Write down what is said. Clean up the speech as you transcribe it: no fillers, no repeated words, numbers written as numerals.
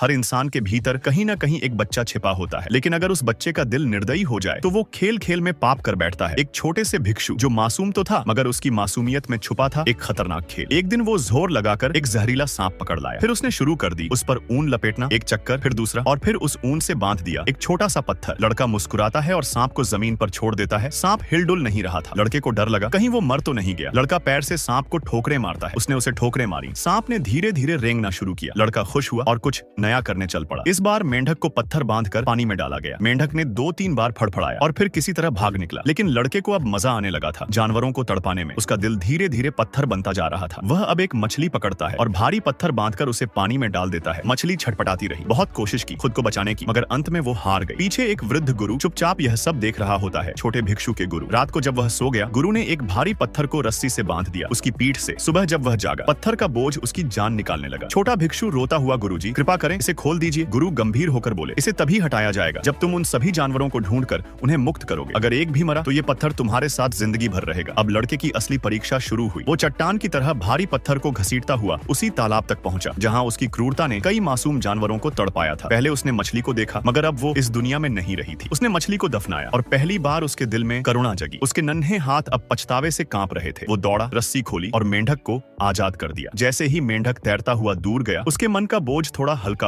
हर इंसान के भीतर कहीं ना कहीं एक बच्चा छिपा होता है, लेकिन अगर उस बच्चे का दिल निर्दयी हो जाए तो वो खेल खेल में पाप कर बैठता है। एक छोटे से भिक्षु जो मासूम तो था मगर उसकी मासूमियत में छुपा था एक खतरनाक खेल। एक दिन वो जोर लगाकर एक जहरीला सांप पकड़ लाया। फिर उसने शुरू कर दी उस पर ऊन लपेटना, एक चक्कर, फिर दूसरा, और फिर उस ऊन से बांध दिया एक छोटा सा पत्थर। लड़का मुस्कुराता है और सांप को जमीन पर छोड़ देता है। सांप हिलडुल नहीं रहा था। लड़के को डर लगा कहीं वो मर तो नहीं गया। लड़का पैर से सांप को ठोकरें मारता है। उसने उसे ठोकरें मारी। सांप ने धीरे धीरे रेंगना शुरू किया। लड़का खुश हुआ और कुछ नया करने चल पड़ा। इस बार मेंढक को पत्थर बांधकर पानी में डाला गया। मेंढक ने 2-3 बार फड़फड़ाया और फिर किसी तरह भाग निकला। लेकिन लड़के को अब मजा आने लगा था जानवरों को तड़पाने में। उसका दिल धीरे धीरे पत्थर बनता जा रहा था। वह अब एक मछली पकड़ता है और भारी पत्थर बांधकर उसे पानी में डाल देता है। मछली छटपटाती रही, बहुत कोशिश की खुद को बचाने की, मगर अंत में वो हार गई। पीछे एक वृद्ध गुरु चुपचाप यह सब देख रहा होता है। छोटे भिक्षु के गुरु। रात को जब वह सो गया, गुरु ने एक भारी पत्थर को रस्सी से बांध दिया उसकी पीठ से। सुबह जब वह जागा, पत्थर का बोझ उसकी जान निकालने लगा। छोटा भिक्षु रोता हुआ, गुरुजी कृपा करें इसे खोल दीजिए। गुरु गंभीर होकर बोले, इसे तभी हटाया जाएगा जब तुम उन सभी जानवरों को ढूंढकर उन्हें मुक्त करोगे। अगर एक भी मरा तो ये पत्थर तुम्हारे साथ जिंदगी भर रहेगा। अब लड़के की असली परीक्षा शुरू हुई। वो चट्टान की तरह भारी पत्थर को घसीटता हुआ उसी तालाब तक पहुंचा जहां उसकी क्रूरता ने कई मासूम जानवरों को तड़पाया था। पहले उसने मछली को देखा मगर अब वो इस दुनिया में नहीं रही थी। उसने मछली को दफनाया और पहली बार उसके दिल में करुणा जगी। उसके नन्हे हाथ अब पछतावे से कांप रहे थे। वो दौड़ा, रस्सी खोली और मेंढक को आजाद कर दिया। जैसे ही मेंढक तैरता हुआ दूर गया, उसके मन का बोझ थोड़ा हल्का